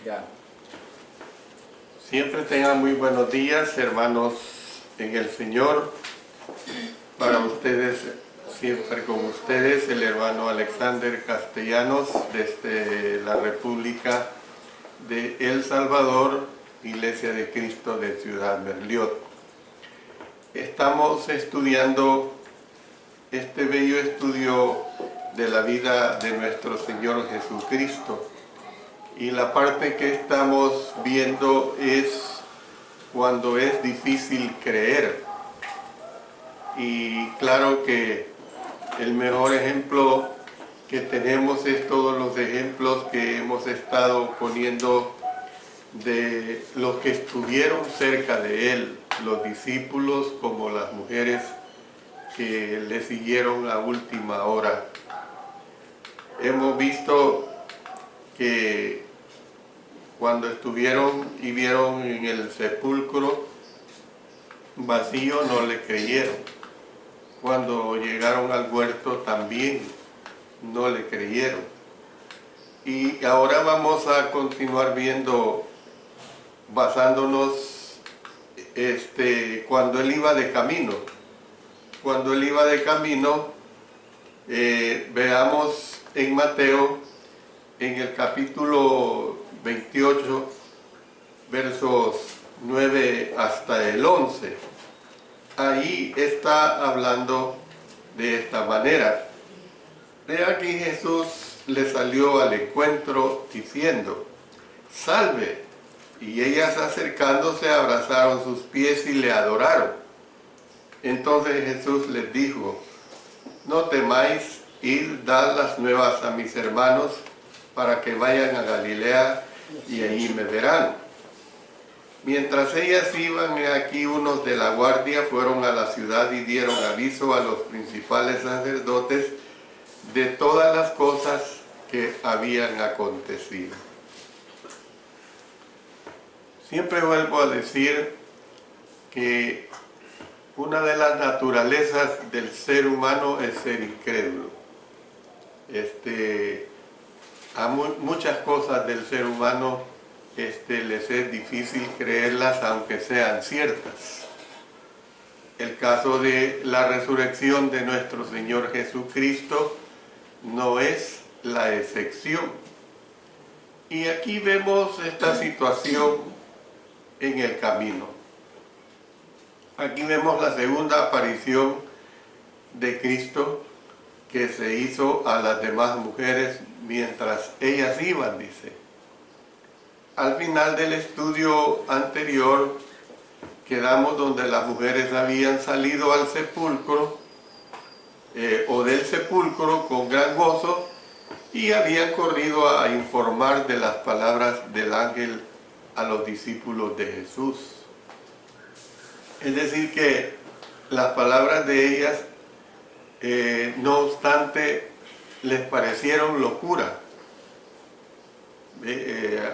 Ya. Siempre tengan muy buenos días, hermanos en el Señor. Para ustedes, siempre con ustedes, el hermano Alexander Castellanos, desde la República de El Salvador, Iglesia de Cristo de Ciudad Merliot. Estamos estudiando este bello estudio de la vida de nuestro Señor Jesucristo. Y la parte que estamos viendo es cuando es difícil creer. Y claro que el mejor ejemplo que tenemos es todos los ejemplos que hemos estado poniendo de los que estuvieron cerca de Él, los discípulos como las mujeres que le siguieron a última hora. Hemos visto que cuando estuvieron y vieron en el sepulcro vacío no le creyeron. Cuando llegaron al huerto también no le creyeron. Y ahora vamos a continuar viendo, basándonos cuando él iba de camino. Cuando él iba de camino, veamos en Mateo, en el capítulo 28, versos 9 hasta el 11. Ahí está hablando de esta manera. Ve aquí Jesús le salió al encuentro diciendo: «Salve». Y ellas acercándose abrazaron sus pies y le adoraron. Entonces Jesús les dijo: «No temáis, id, dad las nuevas a mis hermanos, para que vayan a Galilea, y allí me verán». Mientras ellas iban, aquí unos de la guardia fueron a la ciudad y dieron aviso a los principales sacerdotes de todas las cosas que habían acontecido. Siempre vuelvo a decir que una de las naturalezas del ser humano es ser incrédulo. A muchas cosas del ser humano les es difícil creerlas, aunque sean ciertas. El caso de la resurrección de nuestro Señor Jesucristo no es la excepción. Y aquí vemos esta situación en el camino. Aquí vemos la segunda aparición de Cristo que se hizo a las demás mujeres mientras ellas iban, dice. Al final del estudio anterior quedamos donde las mujeres habían salido al sepulcro o del sepulcro con gran gozo y habían corrido a informar de las palabras del ángel a los discípulos de Jesús. Es decir que las palabras de ellas, no obstante, les parecieron locura.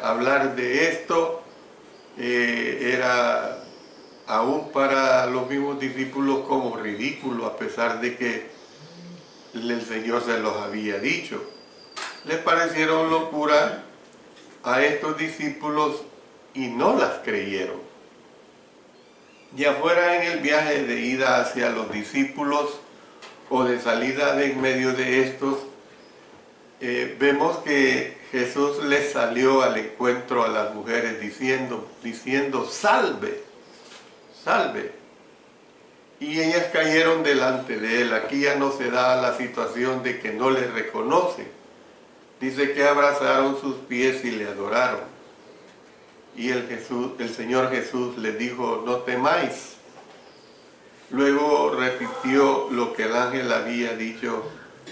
Hablar de esto era aún para los mismos discípulos como ridículo, a pesar de que el Señor se los había dicho. Les parecieron locura a estos discípulos y no las creyeron. Ya fuera en el viaje de ida hacia los discípulos o de salida de en medio de estos, vemos que Jesús les salió al encuentro a las mujeres diciendo: «Salve, salve». Y ellas cayeron delante de él. Aquí ya no se da la situación de que no le reconocen. Dice que abrazaron sus pies y le adoraron. Y el Señor Jesús les dijo: «No temáis». Luego repitió lo que el ángel había dicho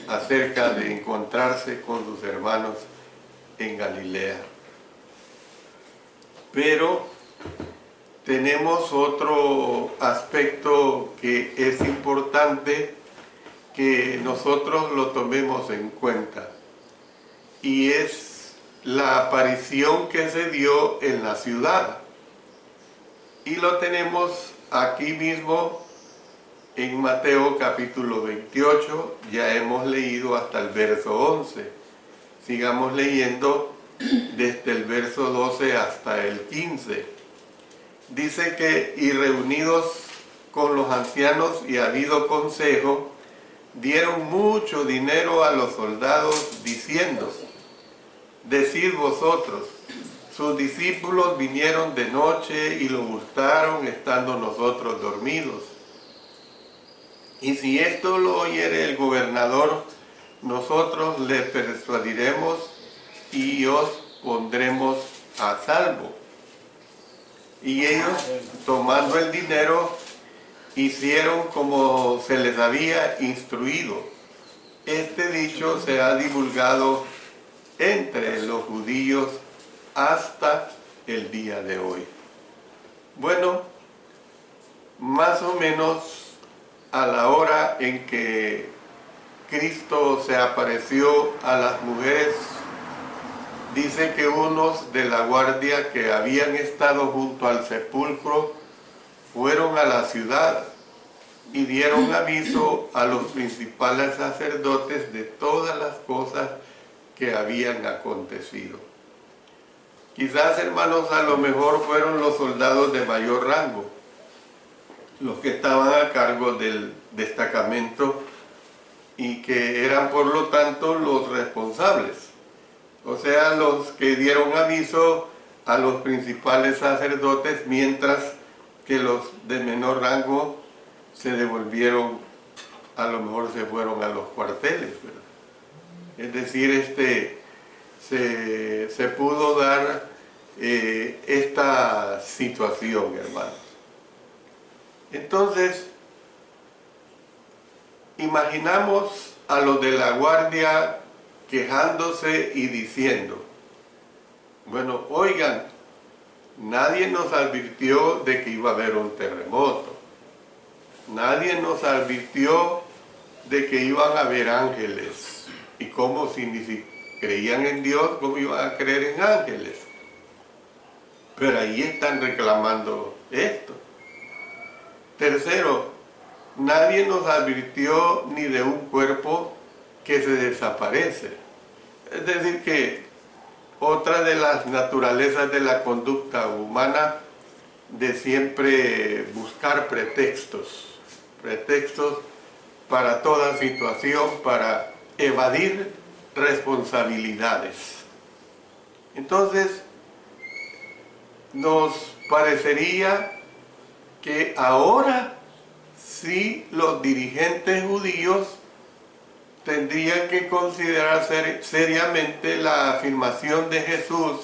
acerca de encontrarse con sus hermanos en Galilea. Pero tenemos otro aspecto que es importante que nosotros lo tomemos en cuenta, y es la aparición que se dio en la ciudad. Y lo tenemos aquí mismo en Mateo capítulo 28, ya hemos leído hasta el verso 11. Sigamos leyendo desde el verso 12 hasta el 15. Dice que, y reunidos con los ancianos y habido consejo, dieron mucho dinero a los soldados, diciendo: decid vosotros, sus discípulos vinieron de noche y lo hurtaron estando nosotros dormidos. Y si esto lo oyere el gobernador, nosotros le persuadiremos y os pondremos a salvo. Y ellos, tomando el dinero, hicieron como se les había instruido. Este dicho se ha divulgado entre los judíos hasta el día de hoy. Bueno, más o menos a la hora en que Cristo se apareció a las mujeres, dice que unos de la guardia que habían estado junto al sepulcro fueron a la ciudad y dieron aviso a los principales sacerdotes de todas las cosas que habían acontecido. Quizás, hermanos, a lo mejor fueron los soldados de mayor rango, los que estaban a cargo del destacamento y que eran por lo tanto los responsables. O sea, los que dieron aviso a los principales sacerdotes, mientras que los de menor rango se devolvieron, a lo mejor se fueron a los cuarteles, ¿verdad? Es decir, se pudo dar esta situación, hermanos. Entonces, imaginamos a los de la guardia quejándose y diciendo: bueno, oigan, nadie nos advirtió de que iba a haber un terremoto. Nadie nos advirtió de que iban a haber ángeles. Y cómo, si ni si creían en Dios, ¿cómo iban a creer en ángeles? Pero ahí están reclamando esto. Tercero, nadie nos advirtió ni de un cuerpo que se desaparece. Es decir que otra de las naturalezas de la conducta humana de siempre buscar pretextos para toda situación, para evadir responsabilidades. Entonces, nos parecería que ahora sí los dirigentes judíos tendrían que considerar seriamente la afirmación de Jesús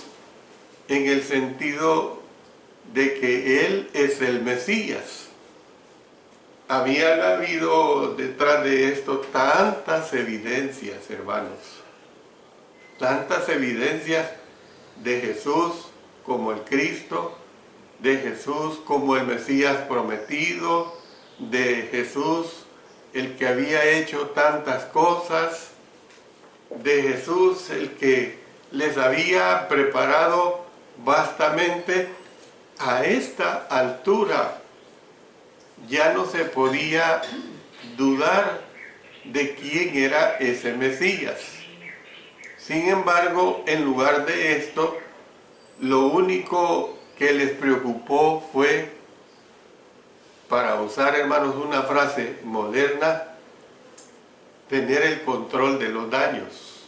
en el sentido de que Él es el Mesías. Habían habido detrás de esto tantas evidencias, hermanos, tantas evidencias de Jesús como el Cristo, de Jesús como el Mesías prometido, de Jesús el que había hecho tantas cosas, de Jesús el que les había preparado vastamente. A esta altura ya no se podía dudar de quién era ese Mesías. Sin embargo, en lugar de esto, lo único que les preocupó fue, para usar, hermanos, una frase moderna, tener el control de los daños.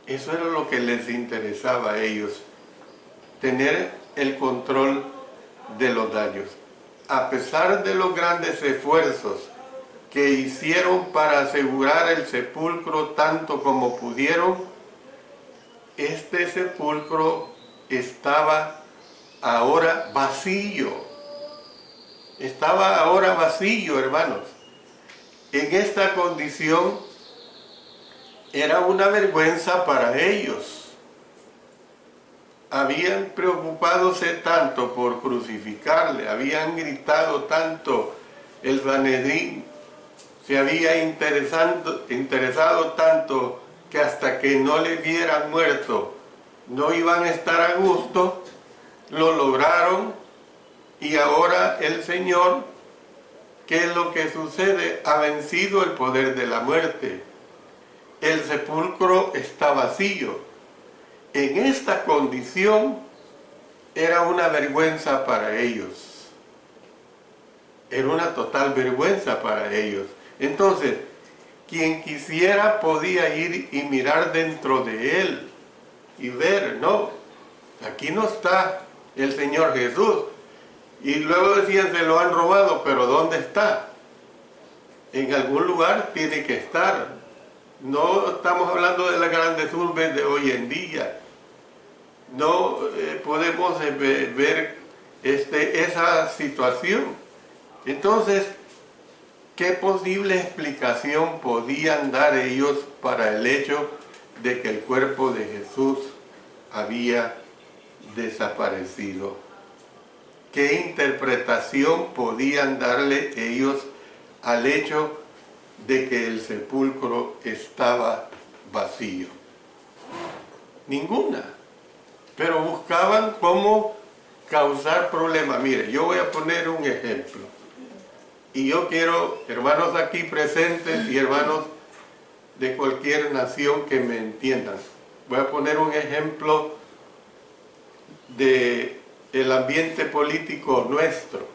Eso era lo que les interesaba a ellos, tener el control de los daños. A pesar de los grandes esfuerzos que hicieron para asegurar el sepulcro tanto como pudieron, este sepulcro estaba ahora vacío. Estaba ahora vacío, hermanos. En esta condición era una vergüenza para ellos. Habían preocupádose tanto por crucificarle, habían gritado tanto, el Sanedrín se había interesado tanto que hasta que no le vieran muerto no iban a estar a gusto. Lo lograron y ahora el Señor, ¿qué es lo que sucede? Ha vencido el poder de la muerte. El sepulcro está vacío. en esta condición era una vergüenza para ellos. Era una total vergüenza para ellos. Entonces, quien quisiera podía ir y mirar dentro de él y ver, no, aquí no está el Señor Jesús. Y luego decían, se lo han robado, pero ¿dónde está? En algún lugar tiene que estar. No estamos hablando de las grandes urbes de hoy en día. No podemos ver esa situación. Entonces, ¿qué posible explicación podían dar ellos para el hecho de que el cuerpo de Jesús había desaparecido? ¿Qué interpretación podían darle ellos al hecho de que el sepulcro estaba vacío? Ninguna. Pero buscaban cómo causar problemas. Mire, yo voy a poner un ejemplo. Y yo quiero, hermanos aquí presentes y hermanos de cualquier nación que me entiendan. Voy a poner un ejemplo de el ambiente político nuestro.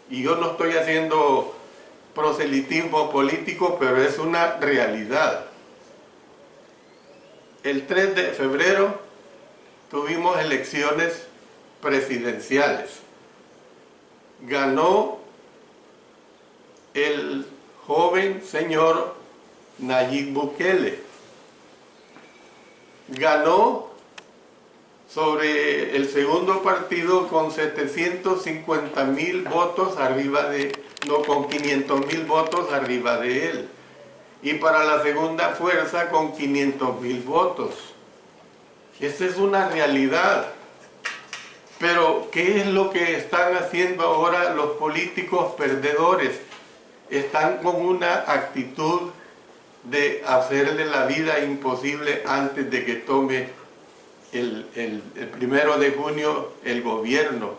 Y yo no estoy haciendo proselitismo político, pero es una realidad. El 3 de febrero tuvimos elecciones presidenciales. Ganó el joven señor Nayib Bukele. Ganó sobre el segundo partido con 750,000 votos arriba de, no, con 500,000 votos arriba de él. Y para la segunda fuerza con 500,000 votos. Esa es una realidad. Pero, ¿qué es lo que están haciendo ahora los políticos perdedores? Están con una actitud de hacerle la vida imposible antes de que tome el 1 de junio el gobierno.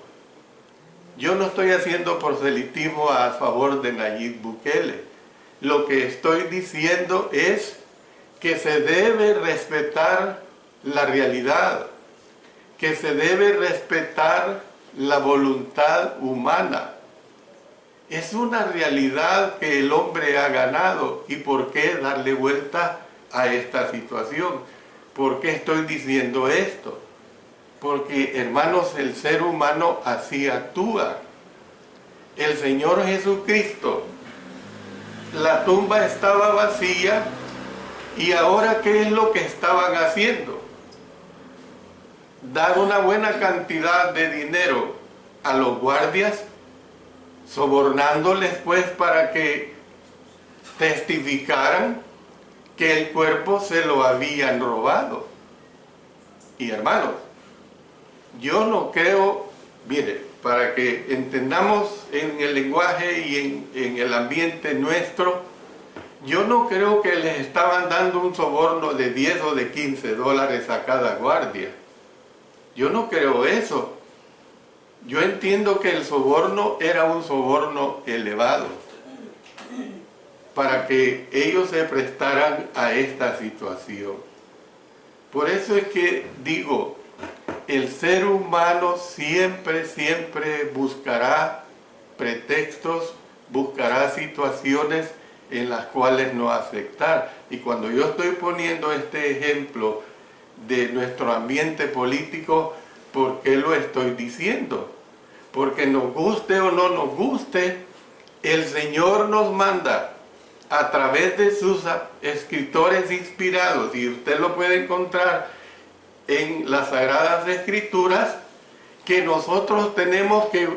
Yo no estoy haciendo proselitismo a favor de Nayib Bukele. Lo que estoy diciendo es que se debe respetar la realidad, que se debe respetar la voluntad humana. Es una realidad que el hombre ha ganado. ¿Y por qué darle vuelta a esta situación? ¿Por qué estoy diciendo esto? Porque, hermanos, el ser humano así actúa. El Señor Jesucristo, la tumba estaba vacía, y ahora, ¿qué es lo que estaban haciendo? Dar una buena cantidad de dinero a los guardias, sobornándoles pues para que testificaran que el cuerpo se lo habían robado. Y hermanos, yo no creo, mire, para que entendamos en el lenguaje y en el ambiente nuestro, yo no creo que les estaban dando un soborno de 10 o de 15 dólares a cada guardia. Yo no creo eso. Yo entiendo que el soborno era un soborno elevado para que ellos se prestaran a esta situación. Por eso es que digo, el ser humano siempre buscará pretextos, buscará situaciones en las cuales no aceptar. Y cuando yo estoy poniendo este ejemplo de nuestro ambiente político, ¿por qué lo estoy diciendo? Porque nos guste o no nos guste, el Señor nos manda a través de sus escritores inspirados, y usted lo puede encontrar en las Sagradas Escrituras, que nosotros tenemos que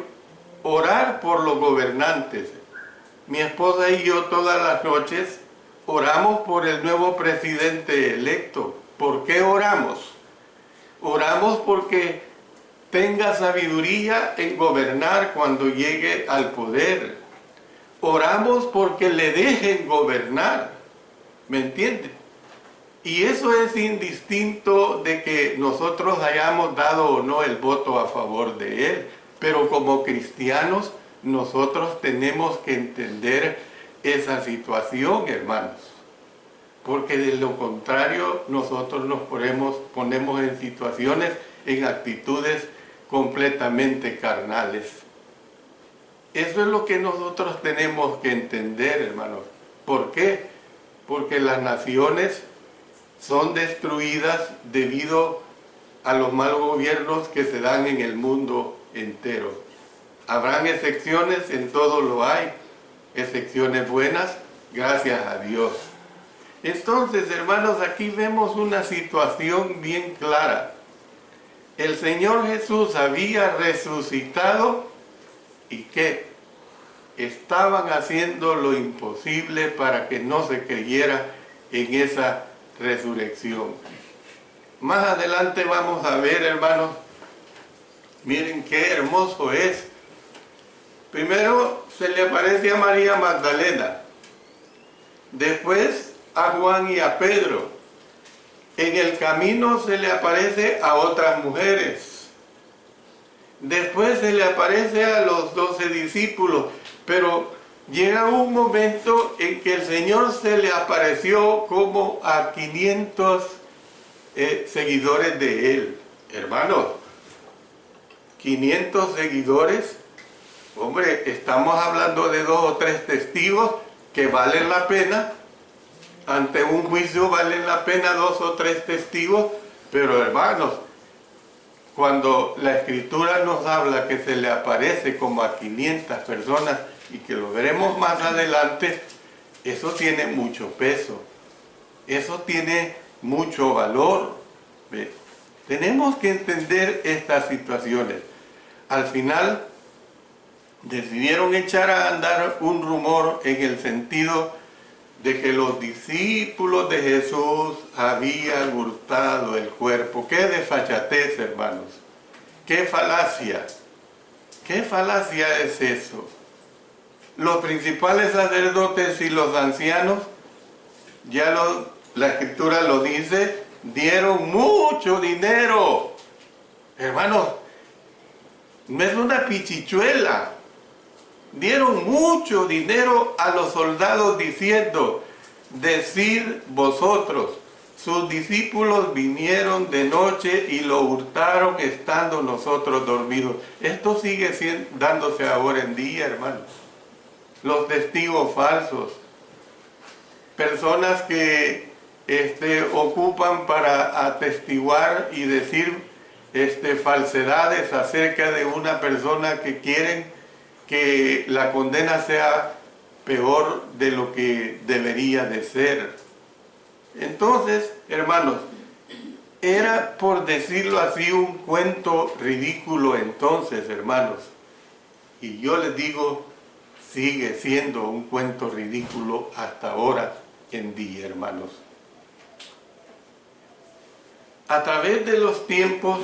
orar por los gobernantes. Mi esposa y yo todas las noches oramos por el nuevo presidente electo. ¿Por qué oramos? Oramos porque tenga sabiduría en gobernar cuando llegue al poder. Oramos porque le dejen gobernar. ¿Me entiende? Y eso es indistinto de que nosotros hayamos dado o no el voto a favor de él. Pero como cristianos, nosotros tenemos que entender esa situación, hermanos. porque de lo contrario nosotros nos ponemos en situaciones, en actitudes completamente carnales. Eso es lo que nosotros tenemos que entender, hermanos. ¿Por qué? Porque las naciones son destruidas debido a los malos gobiernos que se dan en el mundo entero. Habrán excepciones, en todo lo hay, excepciones buenas, gracias a Dios. Entonces, hermanos, aquí vemos una situación bien clara. El Señor Jesús había resucitado y que estaban haciendo lo imposible para que no se creyera en esa resurrección. Más adelante vamos a ver, hermanos, miren qué hermoso es. Primero se le aparece a María Magdalena, después a Juan y a Pedro. En el camino se le aparece a otras mujeres. Después se le aparece a los 12 discípulos. Pero llega un momento en que el Señor se le apareció como a 500 seguidores de Él. Hermanos, 500 seguidores. Hombre, estamos hablando de 2 o 3 testigos que valen la pena. Ante un juicio valen la pena 2 o 3 testigos, pero hermanos, cuando la Escritura nos habla que se le aparece como a 500 personas y que lo veremos más adelante, eso tiene mucho peso, eso tiene mucho valor. ¿Ve? Tenemos que entender estas situaciones. Al final decidieron echar a andar un rumor en el sentido de que los discípulos de Jesús habían hurtado el cuerpo. ¡Qué desfachatez, hermanos! ¡Qué falacia! ¿Qué falacia es eso? Los principales sacerdotes y los ancianos, la Escritura lo dice, dieron mucho dinero. Hermanos, no es una pichichuela. Dieron mucho dinero a los soldados diciendo, decid vosotros, sus discípulos vinieron de noche y lo hurtaron estando nosotros dormidos. Esto sigue dándose ahora en día, hermanos. Los testigos falsos, personas que ocupan para atestiguar y decir falsedades acerca de una persona que quieren que la condena sea peor de lo que debería de ser. Entonces, hermanos, era, por decirlo así, un cuento ridículo entonces, hermanos. Y yo les digo, sigue siendo un cuento ridículo hasta ahora en día, hermanos. A través de los tiempos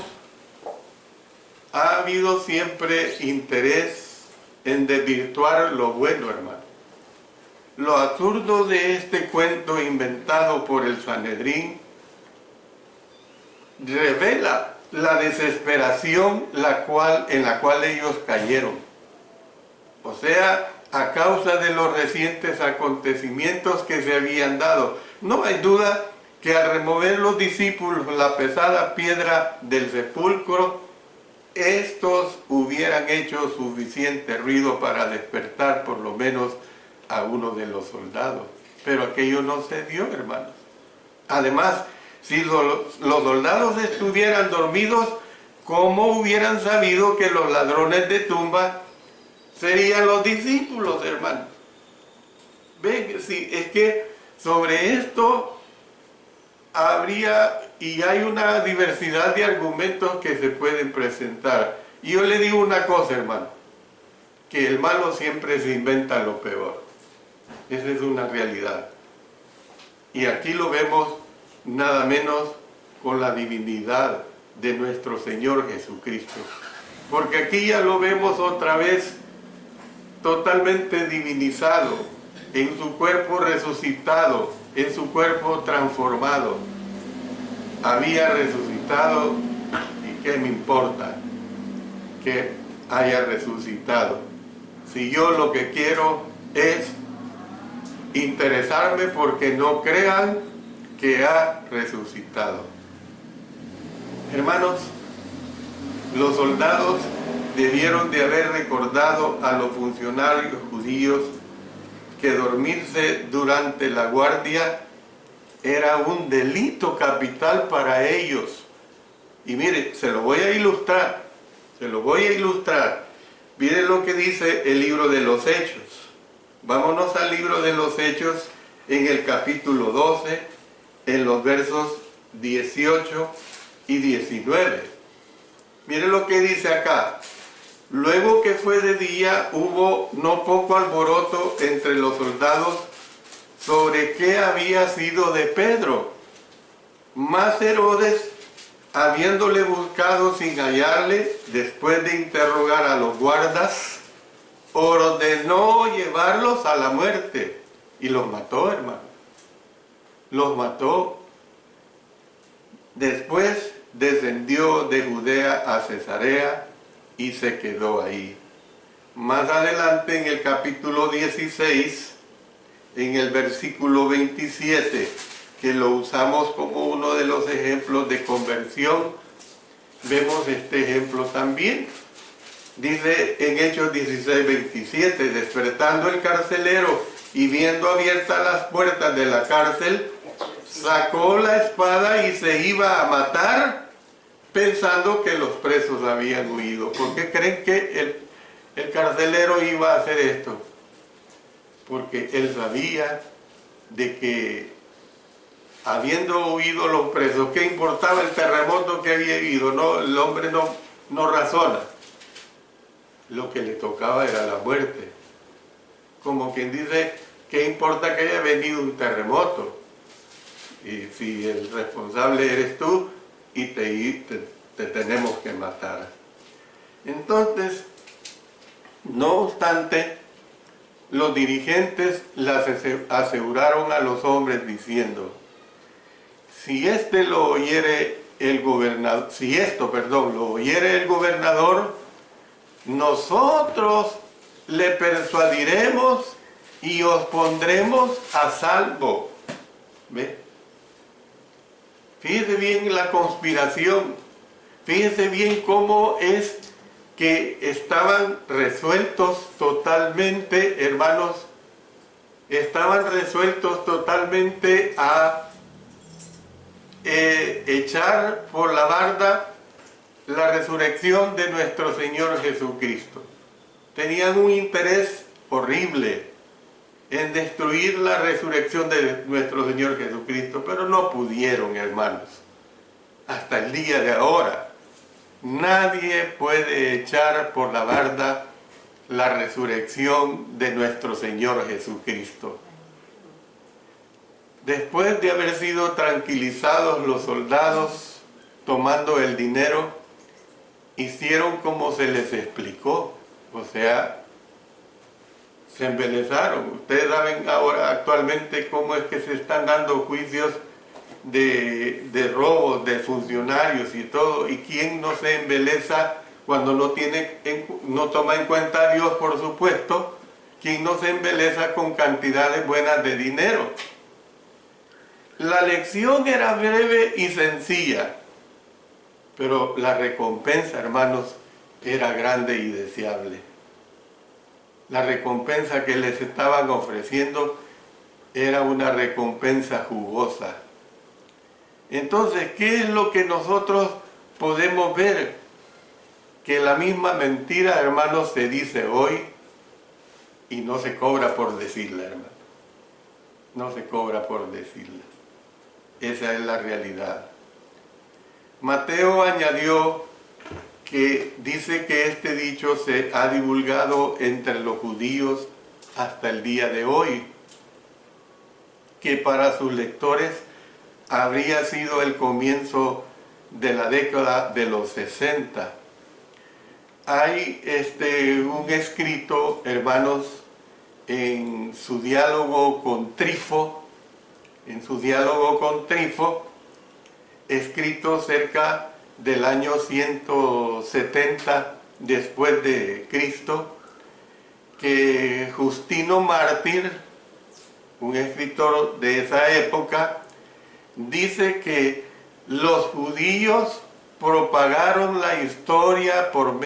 ha habido siempre interés en desvirtuar lo bueno, hermano. Lo absurdo de este cuento inventado por el Sanedrín revela la desesperación en la cual ellos cayeron. O sea, a causa de los recientes acontecimientos que se habían dado. No hay duda que al remover los discípulos la pesada piedra del sepulcro, estos hubieran hecho suficiente ruido para despertar por lo menos a uno de los soldados. Pero aquello no se dio, hermanos. Además, si los soldados estuvieran dormidos, ¿cómo hubieran sabido que los ladrones de tumba serían los discípulos, hermanos? Ven, sí, es que sobre esto habría y hay una diversidad de argumentos que se pueden presentar. Y yo le digo una cosa, hermano, que el malo siempre se inventa lo peor. Esa es una realidad. Y aquí lo vemos nada menos con la divinidad de nuestro Señor Jesucristo. Porque aquí ya lo vemos otra vez totalmente divinizado, en su cuerpo resucitado, en su cuerpo transformado. Había resucitado y ¿qué me importa que haya resucitado? Si yo lo que quiero es interesarme porque no crean que ha resucitado. Hermanos, los soldados debieron de haber recordado a los funcionarios judíos que dormirse durante la guardia era un delito capital para ellos. Y mire, se lo voy a ilustrar. Miren lo que dice el libro de los Hechos. Vámonos al libro de los Hechos en el capítulo 12, en los versos 18 y 19. Miren lo que dice acá. Luego que fue de día, hubo no poco alboroto entre los soldados sobre qué había sido de Pedro. Mas Herodes, habiéndole buscado sin hallarle, después de interrogar a los guardas, ordenó llevarlos a la muerte. Y los mató, hermano. Los mató. Después descendió de Judea a Cesarea y se quedó ahí. Más adelante en el capítulo 16, en el versículo 27, que lo usamos como uno de los ejemplos de conversión, vemos este ejemplo también. Dice en Hechos 16, 27, despertando el carcelero y viendo abiertas las puertas de la cárcel, sacó la espada y se iba a matar, pensando que los presos habían huido. ¿Por qué creen que el carcelero iba a hacer esto? Porque él sabía de que, habiendo huido los presos, ¿qué importaba el terremoto que había habido? No, el hombre no razona. Lo que le tocaba era la muerte. Como quien dice, ¿qué importa que haya venido un terremoto? Y si el responsable eres tú y te tenemos que matar. Entonces, no obstante, los dirigentes les aseguraron a los hombres diciendo, si esto lo oyere el gobernador, nosotros le persuadiremos y os pondremos a salvo. ¿Ve? Fíjense bien la conspiración, fíjense bien cómo es que estaban resueltos totalmente, hermanos, estaban resueltos totalmente a echar por la barda la resurrección de nuestro Señor Jesucristo. Tenían un interés horrible en destruir la resurrección de nuestro Señor Jesucristo, pero no pudieron, hermanos. Hasta el día de ahora, nadie puede echar por la barda la resurrección de nuestro Señor Jesucristo. Después de haber sido tranquilizados los soldados, tomando el dinero, hicieron como se les explicó, o sea, se embelezaron. Ustedes saben ahora actualmente cómo es que se están dando juicios de robos de funcionarios y todo, y quién no se embeleza cuando no toma en cuenta a Dios, por supuesto, quién no se embeleza con cantidades buenas de dinero. La lección era breve y sencilla, pero la recompensa, hermanos, era grande y deseable. La recompensa que les estaban ofreciendo era una recompensa jugosa. Entonces, ¿qué es lo que nosotros podemos ver? Que la misma mentira, hermanos, se dice hoy y no se cobra por decirla, hermano. No se cobra por decirla. Esa es la realidad. Mateo añadió que dice que este dicho se ha divulgado entre los judíos hasta el día de hoy, que para sus lectores habría sido el comienzo de la década de los 60. Hay un escrito, hermanos, en su diálogo con Trifo, escrito cerca del año 170 después de Cristo, que Justino Mártir, un escritor de esa época, dice que los judíos propagaron la historia por